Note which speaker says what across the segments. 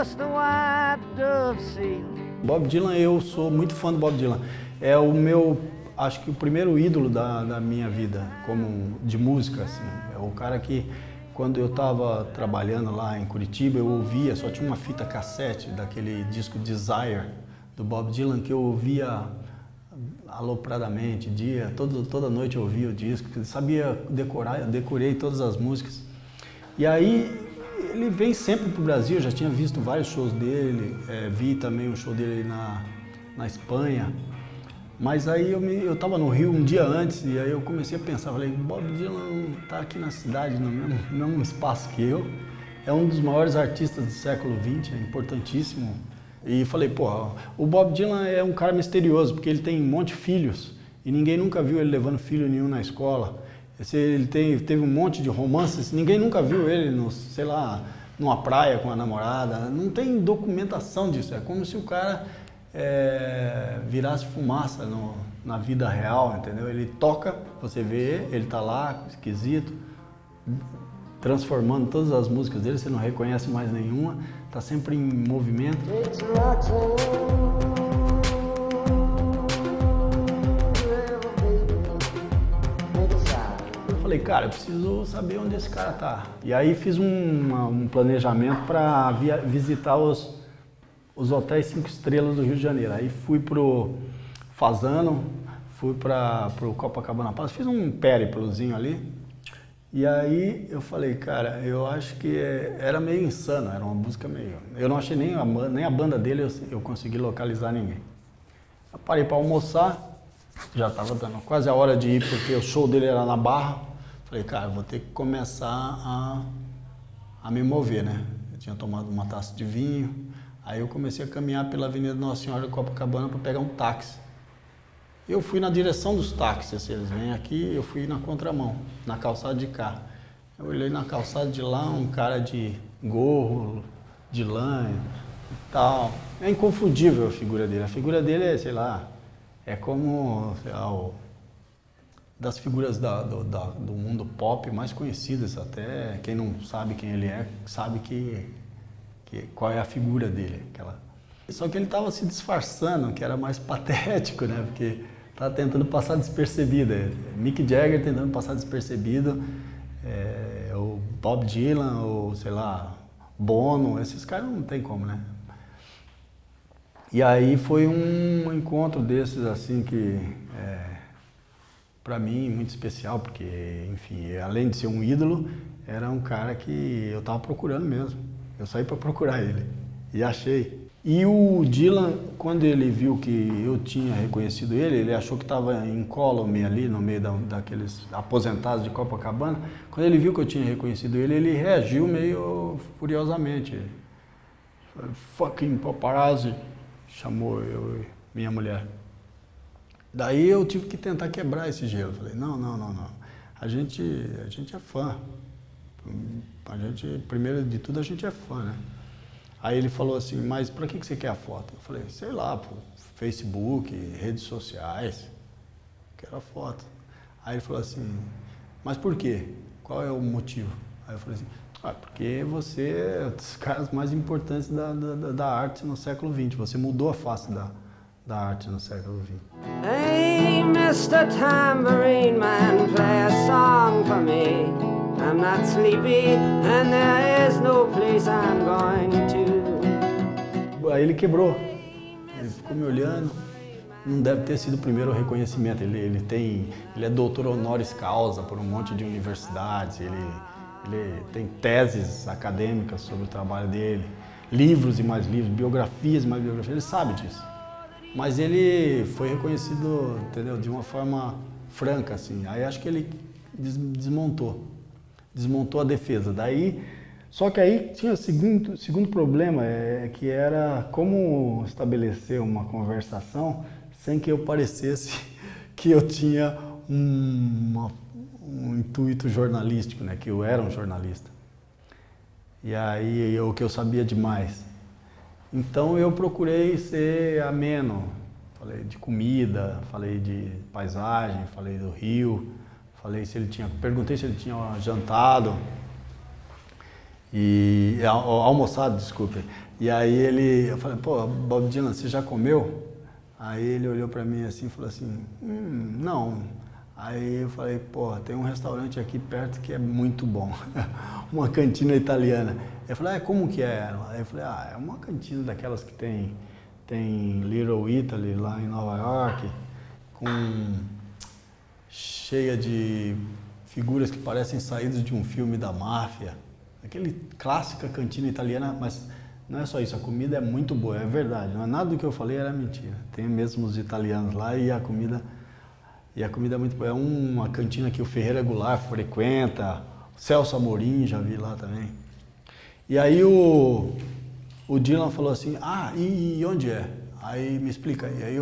Speaker 1: just a white dove seal.
Speaker 2: Bob Dylan, eu sou muito fã do Bob Dylan. É o meu, acho que o primeiro ídolo da minha vida, como de música, assim. É o cara que, quando eu estava trabalhando lá em Curitiba, eu ouvia, só tinha uma fita cassete daquele disco Desire, do Bob Dylan, que eu ouvia alopradamente, toda noite eu ouvia o disco, sabia decorar, eu decorei todas as músicas. E aí ele vem sempre para o Brasil, eu já tinha visto vários shows dele, vi também um show dele na Espanha. Mas aí eu estava no Rio um dia antes e aí eu comecei a pensar, falei, Bob Dylan está aqui na cidade, no mesmo espaço que eu, é um dos maiores artistas do século XX, é importantíssimo. E falei, pô, o Bob Dylan é um cara misterioso, porque ele tem um monte de filhos e ninguém nunca viu ele levando filho nenhum na escola. Ele teve um monte de romances, ninguém nunca viu ele, sei lá, numa praia com a namorada, não tem documentação disso, é como se o cara virasse fumaça na vida real, entendeu? Ele toca, você vê, ele tá lá, esquisito, transformando todas as músicas dele, você não reconhece mais nenhuma, tá sempre em movimento. Eu falei, cara, eu preciso saber onde esse cara tá. E aí fiz um planejamento para visitar os hotéis 5 estrelas do Rio de Janeiro. Aí fui pro Fasano, fui pro Copacabana Palace, fiz um périplozinho ali. E aí eu falei, cara, eu acho que era meio insano, era uma música meio... Eu não achei nem a banda dele, eu consegui localizar ninguém. Eu parei para almoçar, já estava dando quase a hora de ir, porque o show dele era na Barra. Falei, cara, vou ter que começar a me mover, né? Eu tinha tomado uma taça de vinho, aí eu comecei a caminhar pela Avenida Nossa Senhora de Copacabana para pegar um táxi. Eu fui na direção dos táxis, se eles vêm aqui, eu fui na contramão, na calçada de cá. Eu olhei na calçada de lá, um cara de gorro, de lã e tal. É inconfundível a figura dele. A figura dele é, sei lá, é como, sei lá, das figuras do mundo pop mais conhecidas até. Quem não sabe quem ele é, sabe qual é a figura dele. Só que ele estava se disfarçando, que era mais patético, né? Porque estava tentando passar despercebido. Mick Jagger tentando passar despercebido, o Bob Dylan, ou sei lá, Bono, esses caras não tem como, né? E aí foi um encontro desses, assim, que para mim muito especial, porque, enfim, além de ser um ídolo, era um cara que eu estava procurando mesmo. Eu saí para procurar ele e achei. E o Dylan, quando ele viu que eu tinha reconhecido ele achou que estava incólume ali no meio daqueles aposentados de Copacabana. Quando ele viu que eu tinha reconhecido ele reagiu meio furiosamente. Fucking paparazzi, chamou eu e minha mulher. Daí eu tive que tentar quebrar esse gelo. Falei, não. A gente é fã. Primeiro de tudo, a gente é fã, né? Aí ele falou assim, mas pra que você quer a foto? Eu falei, sei lá, pô, Facebook, redes sociais, quero a foto. Aí ele falou assim, mas por quê? Qual é o motivo? Aí eu falei assim, porque você é um dos caras mais importantes da arte no século XX, você mudou a face da arte no século XX.
Speaker 1: Hey, Mr. Tambourine Man, play a song for me. I'm not sleepy and there is no place I'm going to.
Speaker 2: Aí ele quebrou, ele ficou me olhando, não deve ter sido o primeiro reconhecimento, ele é doutor honoris causa por um monte de universidades, ele tem teses acadêmicas sobre o trabalho dele, livros e mais livros, biografias e mais biografias, ele sabe disso. Mas ele foi reconhecido, entendeu, de uma forma franca, assim, aí acho que ele desmontou a defesa. Daí, só que aí tinha o segundo problema, que era como estabelecer uma conversação sem que eu parecesse que eu tinha um intuito jornalístico, né? Que eu era um jornalista. E aí, o que eu sabia demais. Então eu procurei ser ameno. Falei de comida, falei de paisagem, falei do Rio. Perguntei se ele tinha jantado, almoçado, desculpe. E aí eu falei, pô, Bob Dylan, você já comeu? Aí ele olhou pra mim assim e falou assim, não. Aí eu falei, pô, tem um restaurante aqui perto que é muito bom, uma cantina italiana. Eu falei, como que é? Aí eu falei, é uma cantina daquelas que tem Little Italy lá em Nova York, cheia de figuras que parecem saídas de um filme da máfia. Aquele clássica cantina italiana, mas não é só isso, a comida é muito boa, é verdade. Não é nada do que eu falei era mentira. Tem mesmo os italianos lá e a comida é muito boa. É uma cantina que o Ferreira Goulart frequenta, o Celso Amorim já vi lá também. E aí o Dylan falou assim, e onde é? Aí me explica. E aí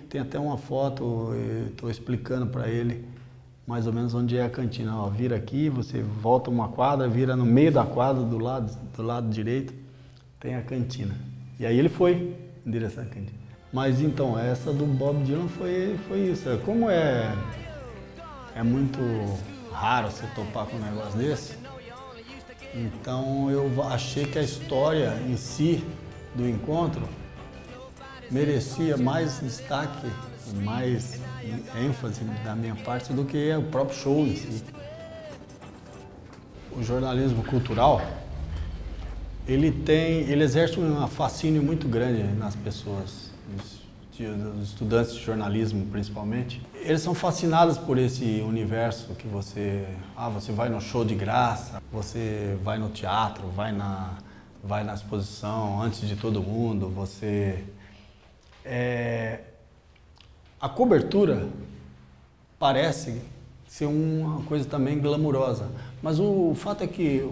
Speaker 2: tem até uma foto, estou explicando para ele mais ou menos onde é a cantina. Ó, vira aqui, você volta uma quadra, vira no meio da quadra, do lado direito, tem a cantina. E aí ele foi em direção à cantina. Mas então, essa do Bob Dylan foi isso. Como é muito raro você topar com um negócio desse, então eu achei que a história em si do encontro merecia mais destaque, mais ênfase da minha parte do que o próprio show em si. O jornalismo cultural, ele exerce um fascínio muito grande nas pessoas, os estudantes de jornalismo principalmente. Eles são fascinados por esse universo que você vai no show de graça, você vai no teatro, vai na exposição antes de todo mundo, a cobertura parece ser uma coisa também glamurosa, mas o fato é que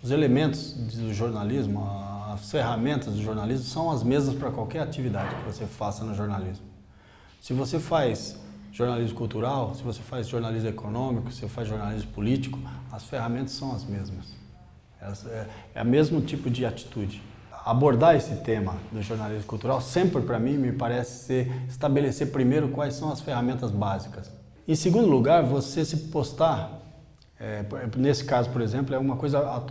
Speaker 2: os elementos do jornalismo, as ferramentas do jornalismo são as mesmas para qualquer atividade que você faça no jornalismo. Se você faz jornalismo cultural, se você faz jornalismo econômico, se você faz jornalismo político, as ferramentas são as mesmas. É o mesmo tipo de atitude. Abordar esse tema do jornalismo cultural sempre para mim me parece ser estabelecer primeiro quais são as ferramentas básicas. Em segundo lugar, você se postar, nesse caso, por exemplo, é uma coisa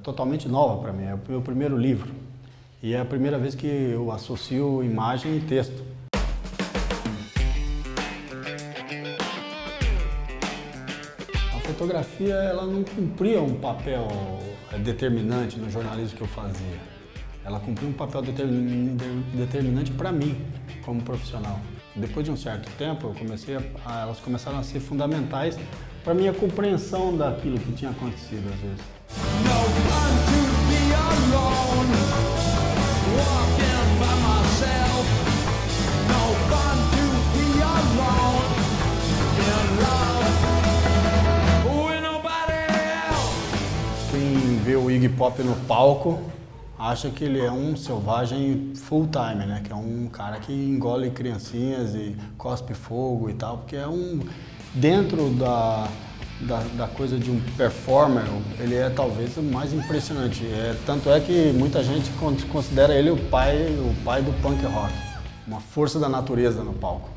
Speaker 2: totalmente nova para mim, é o meu primeiro livro e é a primeira vez que eu associo imagem e texto. A fotografia ela não cumpria um papel determinante no jornalismo que eu fazia. Ela cumpriu um papel determinante para mim, como profissional. Depois de um certo tempo, elas começaram a ser fundamentais para minha compreensão daquilo que tinha acontecido às vezes. Quem vê o Iggy Pop no palco acha que ele é um selvagem full time, né? Que é um cara que engole criancinhas e cospe fogo e tal, porque dentro da coisa de um performer, ele é talvez o mais impressionante. Tanto é que muita gente considera ele o pai do punk rock, uma força da natureza no palco.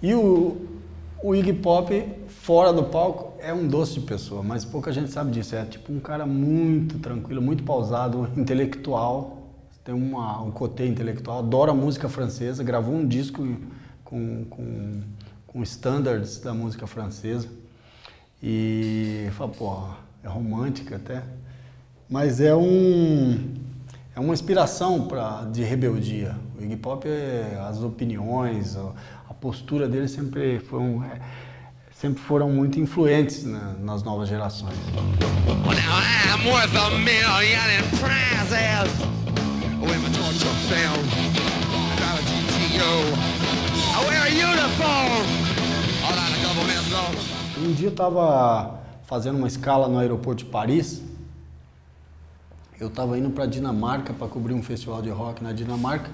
Speaker 2: E o Iggy Pop, fora do palco, é um doce de pessoa, mas pouca gente sabe disso. É tipo um cara muito tranquilo, muito pausado, intelectual, tem um côté intelectual, adora música francesa, gravou um disco com standards da música francesa e fala, pô, é romântica até, mas é uma inspiração de rebeldia. O Iggy Pop, as opiniões, a postura dele sempre foram muito influentes nas novas gerações. Um dia eu estava fazendo uma escala no aeroporto de Paris. Eu estava indo para a Dinamarca para cobrir um festival de rock na Dinamarca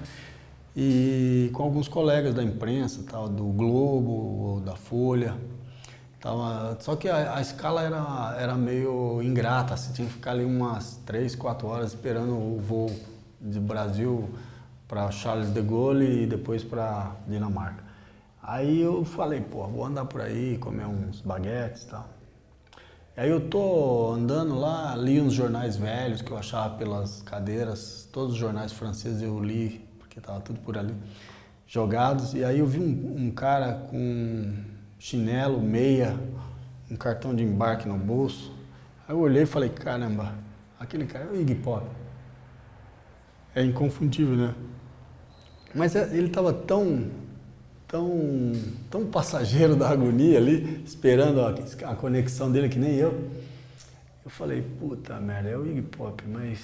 Speaker 2: e com alguns colegas da imprensa, tal, do Globo, da Folha. Só que a escala era meio ingrata, você tinha que ficar ali umas 3, 4 horas esperando o voo de Brasil para Charles de Gaulle e depois para Dinamarca. Aí eu falei, pô, vou andar por aí, comer uns baguetes e tal. Aí eu tô andando lá, li uns jornais velhos que eu achava pelas cadeiras, todos os jornais franceses eu li, porque tava tudo por ali, jogados. E aí eu vi um cara com chinelo, meia, um cartão de embarque no bolso. Aí eu olhei e falei, caramba, aquele cara é o Iggy Pop. É inconfundível, né? Mas ele estava tão passageiro da agonia ali, esperando a conexão dele que nem eu. Eu falei, puta merda, é o Iggy Pop, mas...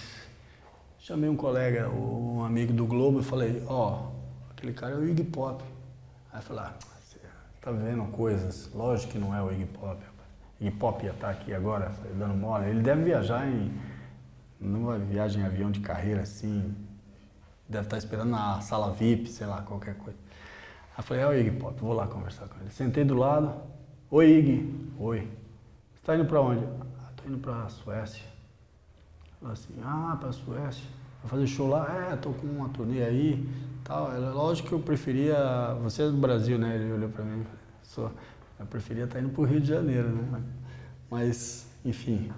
Speaker 2: Chamei um colega, um amigo do Globo, e falei, ó, aquele cara é o Iggy Pop. Aí eu falei, você tá vendo coisas, lógico que não é o Iggy Pop. Iggy Pop ia estar aqui agora, dando mole. Ele deve viajar numa viagem em avião de carreira, assim, deve estar esperando na sala VIP, sei lá, qualquer coisa. Aí eu falei, é o Iggy Pop, vou lá conversar com ele. Sentei do lado, oi Iggy, oi. Você tá indo pra onde? Tô indo pra Suécia. Falei assim, pra Suécia, vai fazer show lá? Tô com uma turnê aí, tal. Lógico que eu preferia, você é do Brasil, né? Ele olhou pra mim e falou, eu preferia estar indo pro Rio de Janeiro, né? Mas, enfim,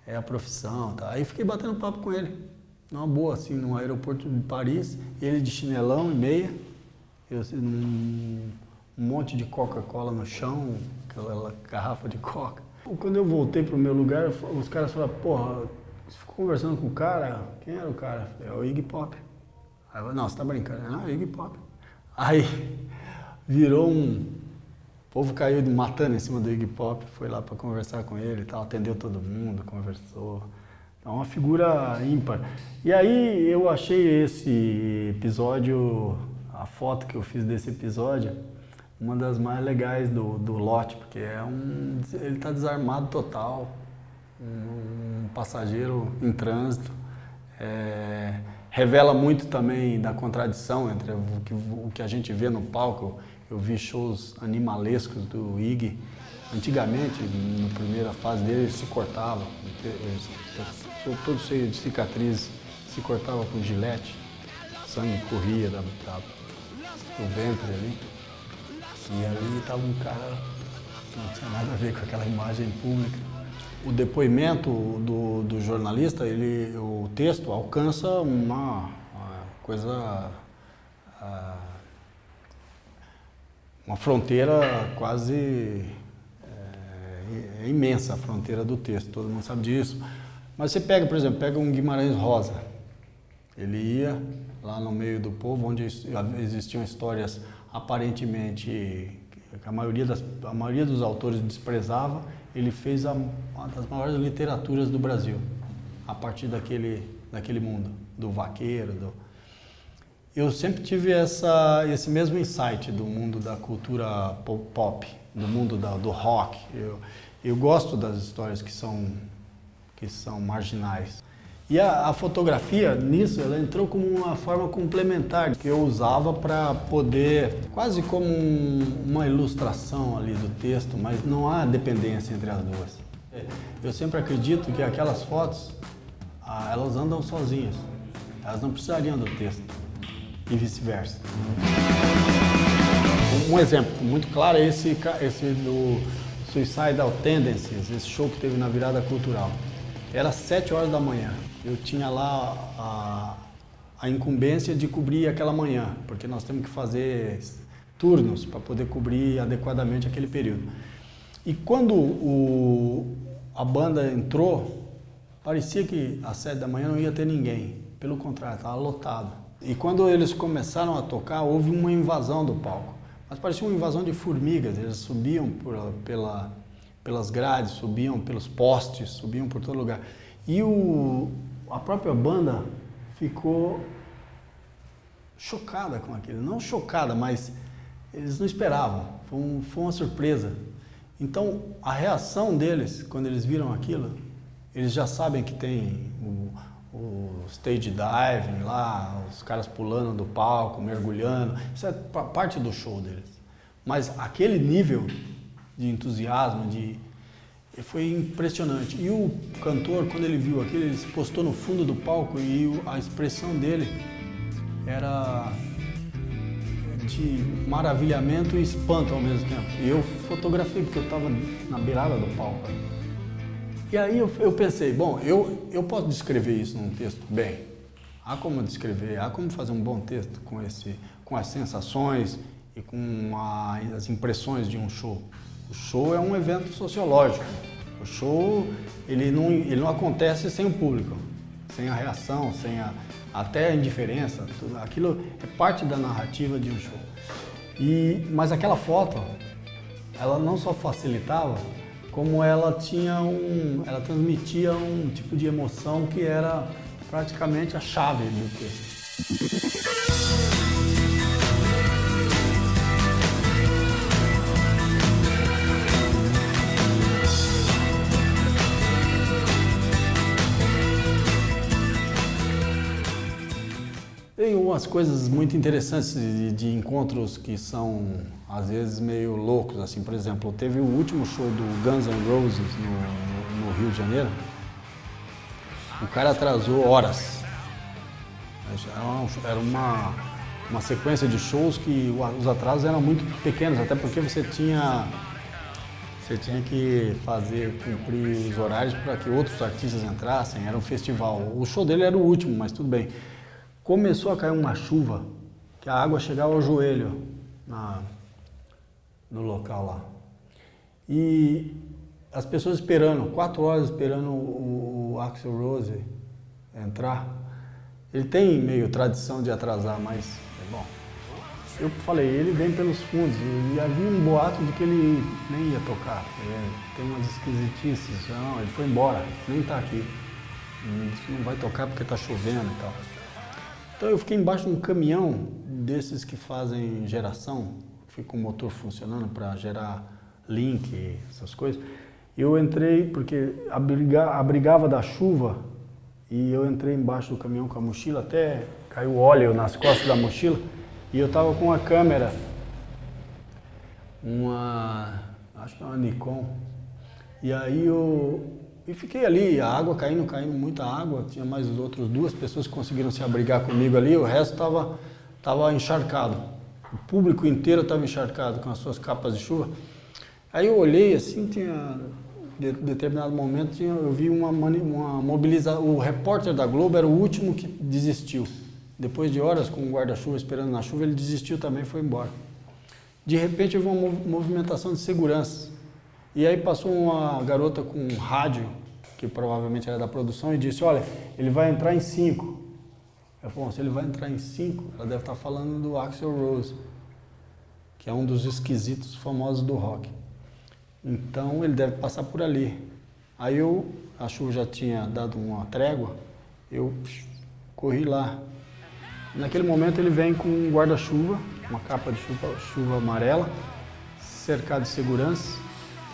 Speaker 2: é a profissão, tá? Aí fiquei batendo papo com ele, numa boa, assim, no aeroporto de Paris, ele de chinelão e meia, eu assim, um monte de Coca-Cola no chão, aquela garrafa de Coca. Quando eu voltei pro meu lugar, os caras falaram, porra, você ficou conversando com o cara? Quem era o cara? É o Iggy Pop. Aí eu falei, não, você tá brincando? Não, é o Iggy Pop. Aí virou o povo caiu matando em cima do Iggy Pop, foi lá para conversar com ele e tal, atendeu todo mundo, conversou. É uma figura ímpar. E aí eu achei esse episódio, a foto que eu fiz desse episódio, uma das mais legais do lote, porque ele está desarmado total, um passageiro em trânsito. Revela muito também da contradição entre o que a gente vê no palco. Eu vi shows animalescos do Iggy. Antigamente, na primeira fase dele, ele se cortava, todo cheio de cicatrizes, se cortava com gilete, sangue corria do ventre ali. E ali estava um cara que não tinha nada a ver com aquela imagem pública. O depoimento do jornalista, o texto alcança uma coisa, uma fronteira quase imensa, a fronteira do texto, todo mundo sabe disso. Mas você pega, por exemplo, um Guimarães Rosa, ele ia lá no meio do povo, onde existiam histórias aparentemente que a maioria dos autores desprezava, ele fez uma das maiores literaturas do Brasil, a partir daquele mundo, do vaqueiro. Eu sempre tive esse mesmo insight do mundo da cultura pop, do mundo do rock. Eu gosto das histórias que são marginais. E a fotografia, nisso, ela entrou como uma forma complementar, que eu usava para poder, quase como uma ilustração ali do texto, mas não há dependência entre as duas. Eu sempre acredito que aquelas fotos, elas andam sozinhas, elas não precisariam do texto, e vice-versa. Um exemplo muito claro é esse do Suicidal Tendencies, esse show que teve na virada cultural. Era 7 horas da manhã. Eu tinha lá a incumbência de cobrir aquela manhã, porque nós temos que fazer turnos para poder cobrir adequadamente aquele período. E quando a banda entrou, parecia que às 7 da manhã não ia ter ninguém. Pelo contrário, estava lotado. E quando eles começaram a tocar, houve uma invasão do palco. Mas parecia uma invasão de formigas, eles subiam pelas grades, subiam pelos postes, subiam por todo lugar. E a própria banda ficou chocada com aquilo. Não chocada, mas eles não esperavam. Foi uma surpresa. Então, a reação deles, quando eles viram aquilo, eles já sabem que tem o stage diving lá, os caras pulando do palco, mergulhando. Isso é parte do show deles. Mas aquele nível de entusiasmo, foi impressionante. E o cantor, quando ele viu aquilo, ele se postou no fundo do palco e a expressão dele era de maravilhamento e espanto ao mesmo tempo. E eu fotografei porque eu estava na beirada do palco. E aí eu pensei, bom, eu posso descrever isso num texto bem. Há como descrever, há como fazer um bom texto com as sensações e com as impressões de um show. O show é um evento sociológico. O show, ele não acontece sem o público, sem a reação, até a indiferença. Aquilo é parte da narrativa de um show. Mas aquela foto, ela não só facilitava, como ela transmitia um tipo de emoção que era praticamente a chave do texto. Tem umas coisas muito interessantes de encontros que são, às vezes, meio loucos, assim. Por exemplo, teve o último show do Guns N' Roses no Rio de Janeiro. O cara atrasou horas. Era uma sequência de shows que os atrasos eram muito pequenos, até porque você tinha que cumprir os horários para que outros artistas entrassem. Era um festival. O show dele era o último, mas tudo bem. Começou a cair uma chuva, que a água chegava ao joelho no local lá. E as pessoas esperando, 4 horas esperando o Axl Rose entrar. Ele tem meio tradição de atrasar, mas, bom, eu falei, ele vem pelos fundos, e havia um boato de que ele nem ia tocar. Tem umas esquisitices, não, ele foi embora, nem tá aqui. Não vai tocar porque tá chovendo e tal. Então eu fiquei embaixo de um caminhão desses que fazem geração, fica com o motor funcionando para gerar link, essas coisas. Eu entrei porque abrigava da chuva e eu entrei embaixo do caminhão com a mochila, até caiu óleo nas costas da mochila e eu estava com a câmera, acho que é uma Nikon, e aí E fiquei ali, a água caindo, muita água, tinha mais outras 2 pessoas que conseguiram se abrigar comigo ali, o resto estava encharcado. O público inteiro estava encharcado com as suas capas de chuva. Aí eu olhei assim, de determinado momento, eu vi uma mobilização, o repórter da Globo era o último que desistiu. Depois de horas com o guarda-chuva esperando na chuva, ele desistiu também e foi embora. De repente houve uma movimentação de segurança. E aí passou uma garota com um rádio, que provavelmente era da produção, e disse, olha, ele vai entrar em 5. Eu falei, se ele vai entrar em 5, ela deve estar falando do Axl Rose, que é um dos esquisitos famosos do rock. Então ele deve passar por ali. Aí a chuva já tinha dado uma trégua, eu corri lá. Naquele momento ele vem com um guarda-chuva, uma capa de chuva amarela, cercado de segurança.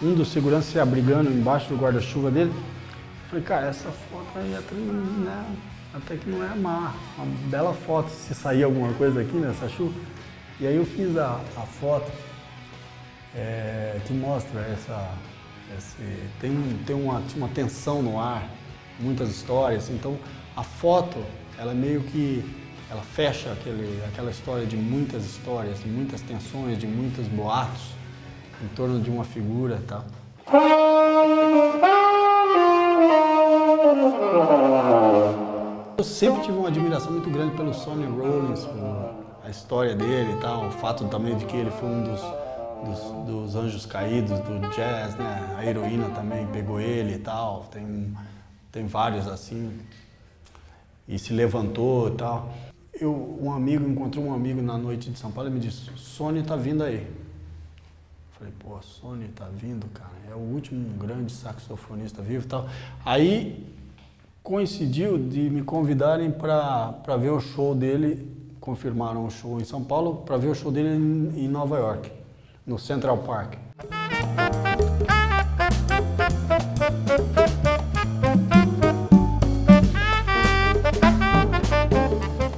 Speaker 2: Um dos seguranças se abrigando embaixo do guarda-chuva dele. Eu falei, cara, essa foto aí até que não é má, uma bela foto, se sair alguma coisa aqui nessa chuva. E aí eu fiz a foto que mostra tem uma tensão no ar, muitas histórias. Então a foto, ela meio que ela fecha aquela história de muitas histórias, de muitas tensões, de muitos boatos em torno de uma figura e tal. Eu sempre tive uma admiração muito grande pelo Sonny Rollins, a história dele e tal, o fato também de que ele foi um dos anjos caídos do jazz, né? A heroína também pegou ele e tal, tem vários assim, e se levantou e tal. Encontrei um amigo na noite de São Paulo e me disse, Sonny tá vindo aí. Falei, pô, Sonny tá vindo, cara, é o último grande saxofonista vivo e tal. Aí coincidiu de me convidarem para ver o show dele, confirmaram o show em São Paulo, para ver o show dele em Nova York, no Central Park.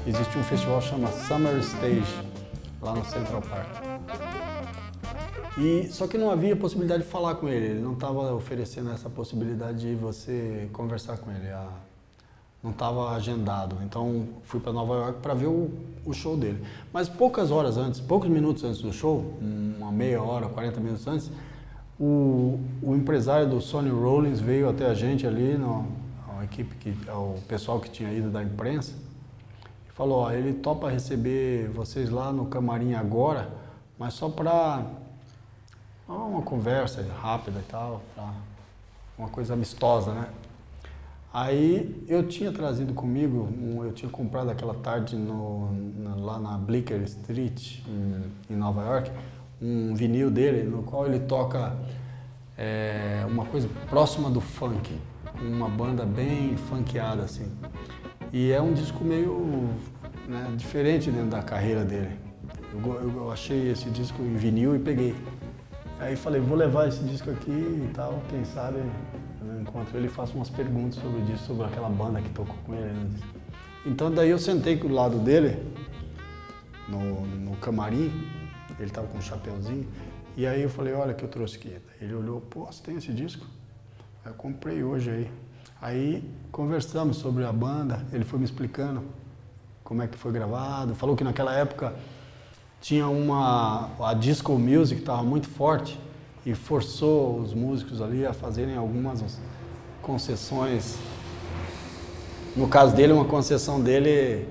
Speaker 2: Existe um festival que chama Summer Stage, lá no Central Park. Só que não havia possibilidade de falar com ele não estava oferecendo essa possibilidade de você conversar com ele, não estava agendado. Então fui para Nova York para ver o show dele. Mas poucos minutos antes do show, uma meia hora, 40 minutos antes, O empresário do Sonny Rollins veio até a gente ali, a equipe, o pessoal que tinha ido da imprensa, e falou, ó, ele topa receber vocês lá no camarim agora, mas só para uma conversa rápida e tal, pra uma coisa amistosa, né? Aí eu tinha trazido comigo, eu tinha comprado aquela tarde lá na Bleecker Street, em Nova York, um vinil dele, no qual ele toca uma coisa próxima do funk, uma banda bem funkeada assim. E é um disco meio, né, diferente dentro da carreira dele. Eu achei esse disco em vinil e peguei. Aí falei, vou levar esse disco aqui e tal, quem sabe eu encontro ele e faço umas perguntas sobre o disco, sobre aquela banda que tocou com ele. Então daí eu sentei do lado dele, no camarim, ele tava com um chapeuzinho, e aí eu falei, olha o que eu trouxe aqui. Ele olhou, pô, você tem esse disco? Eu comprei hoje aí. Aí conversamos sobre a banda, ele foi me explicando como é que foi gravado, falou que naquela época tinha a disco music estava muito forte e forçou os músicos ali a fazerem algumas concessões. No caso dele, uma concessão dele,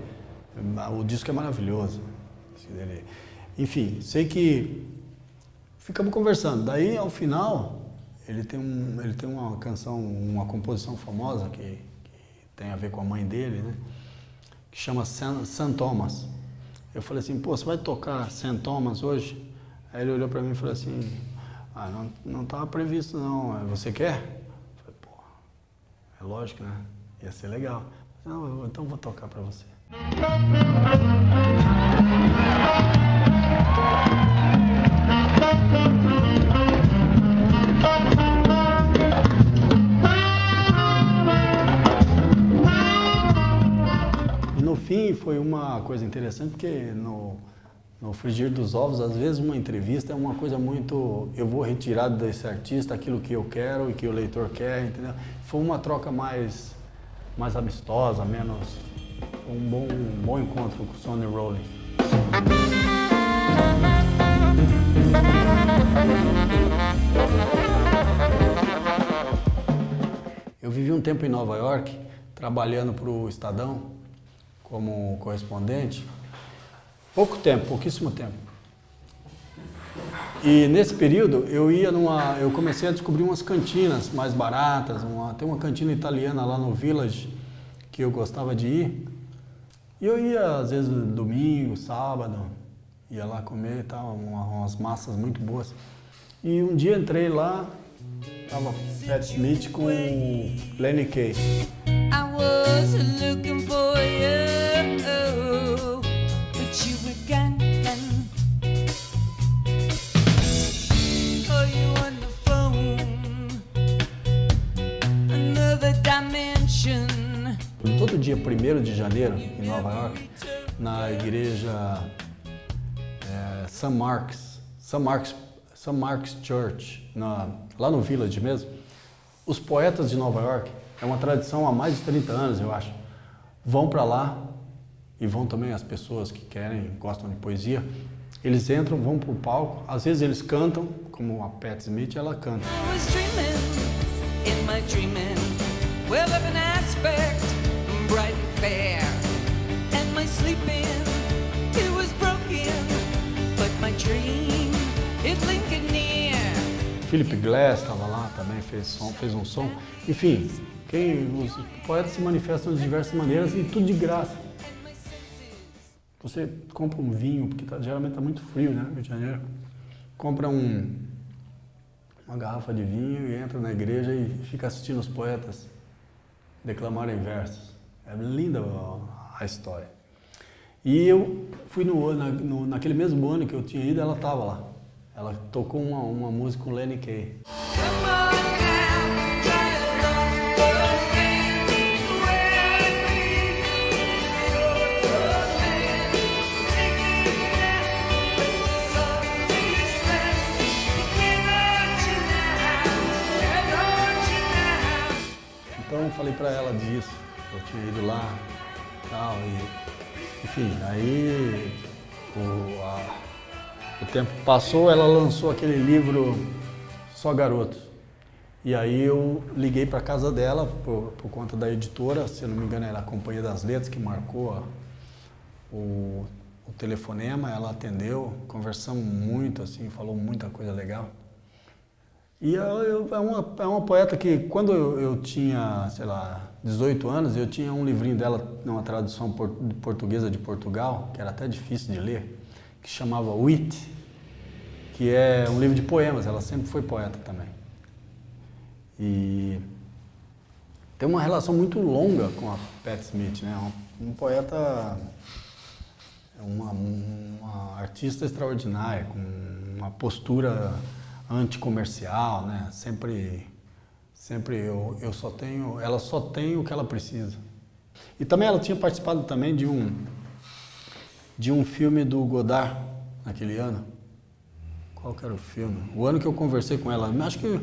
Speaker 2: o disco é maravilhoso. Enfim, sei que ficamos conversando. Daí, ao final, ele tem uma canção, uma composição famosa que tem a ver com a mãe dele, né? Que chama St. Thomas. Eu falei assim, pô, você vai tocar St. Thomas hoje? Aí ele olhou pra mim e falou assim, não estava previsto não, você quer? Eu falei, pô, é lógico, né? Ia ser legal. Não, então eu vou tocar pra você. E no fim foi uma coisa interessante, porque no frigir dos ovos, às vezes uma entrevista é uma coisa muito... Eu vou retirar desse artista aquilo que eu quero e que o leitor quer, entendeu? Foi uma troca mais amistosa, menos... Um bom encontro com o Sonny Rollins. Eu vivi um tempo em Nova York, trabalhando para o Estadão, como correspondente. Pouquíssimo tempo. E nesse período eu comecei a descobrir umas cantinas mais baratas, tem uma cantina italiana lá no Village que eu gostava de ir. E eu ia às vezes domingo, sábado, ia lá comer e tal, umas massas muito boas. E um dia entrei lá, tava Pat Smith com Lenny Kaye. I was looking for you, but you were gone. Oh, you on the phone, another dimension. Todo dia 1º de janeiro, em Nova York, na igreja St. Mark's Church, lá no Village mesmo, os poetas de Nova York, é uma tradição há mais de 30 anos, eu acho, vão para lá, e vão também as pessoas que gostam de poesia, eles entram, vão para o palco, às vezes eles cantam, como a Pat Smith, ela canta. Bright and fair, and my sleeping, it was broken, but my dream, it lingered near. Philip Glass estava lá também, fez um som. Enfim, os poetas se manifestam de diversas maneiras e tudo de graça. Você compra um vinho, porque geralmente está muito frio, né, no Rio de Janeiro. Compra uma garrafa de vinho e entra na igreja e fica assistindo os poetas declamarem versos. É linda a história. E eu fui naquele mesmo ano que eu tinha ido, ela estava lá. Ela tocou uma música com Lenny Kaye. Então eu falei para ela disso. Eu tinha ido lá e tal, enfim, aí o tempo passou, ela lançou aquele livro Só Garotos. E aí eu liguei para casa dela por conta da editora, se eu não me engano era a Companhia das Letras que marcou o telefonema, ela atendeu, conversamos muito, assim, falou muita coisa legal. E é uma poeta que, quando eu tinha, sei lá, 18 anos, eu tinha um livrinho dela, numa tradução portuguesa de Portugal, que era até difícil de ler, que chamava Wit, que é um livro de poemas, ela sempre foi poeta também. E tem uma relação muito longa com a Patti Smith, né? Um poeta, uma artista extraordinária, com uma postura anticomercial, né? Sempre ela só tem o que ela precisa. E também ela tinha participado também de um filme do Godard naquele ano. Qual que era o filme? O ano que eu conversei com ela, acho que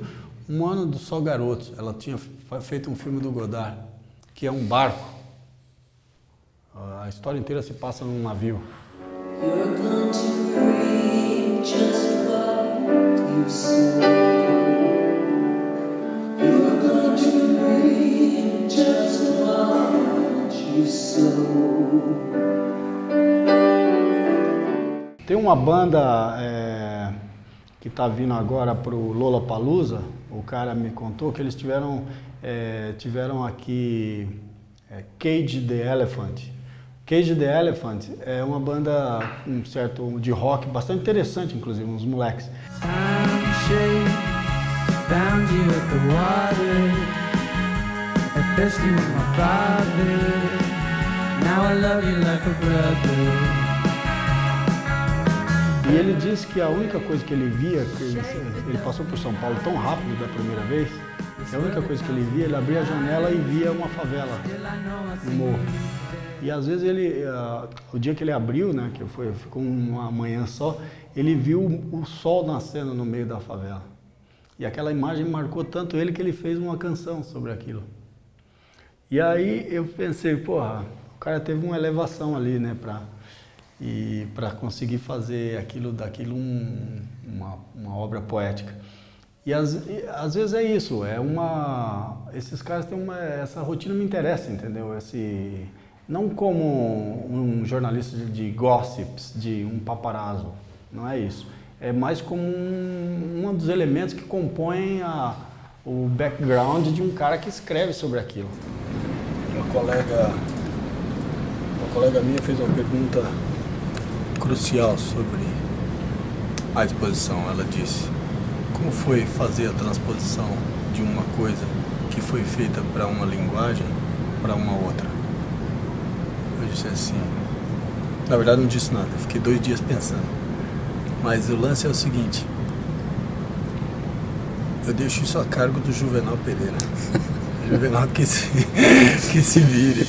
Speaker 2: um ano do Só Garotos, ela tinha feito um filme do Godard, que é um barco. A história inteira se passa num navio. You're going to reap just what you sow. You're going to reap just what you sow. Tem uma banda que está vindo agora para o Lollapalooza. O cara me contou que eles tiveram aqui Cage the Elephant. Cage the Elephant é uma banda de rock bastante interessante, inclusive, uns moleques. E ele disse que a única coisa que ele via, que ele passou por São Paulo tão rápido da primeira vez, a única coisa que ele via, ele abria a janela e via uma favela no morro. E às vezes o dia que ele abriu, né, que ficou uma manhã só, ele viu o sol nascendo no meio da favela. E aquela imagem marcou tanto ele que ele fez uma canção sobre aquilo. E aí eu pensei, porra, o cara teve uma elevação ali, né, para conseguir fazer daquilo uma obra poética. E às vezes é isso, esses caras têm essa rotina me interessa, entendeu? Não como um jornalista de gossips, de um paparazzo, não é isso. É mais como um dos elementos que compõem o background de um cara que escreve sobre aquilo. Uma colega minha fez uma pergunta crucial sobre a exposição. Ela disse: como foi fazer a transposição de uma coisa que foi feita para uma linguagem para uma outra? Eu disse assim, na verdade não disse nada, eu fiquei 2 dias pensando. Mas o lance é o seguinte: eu deixo isso a cargo do Juvenal Pereira. Juvenal que se vire.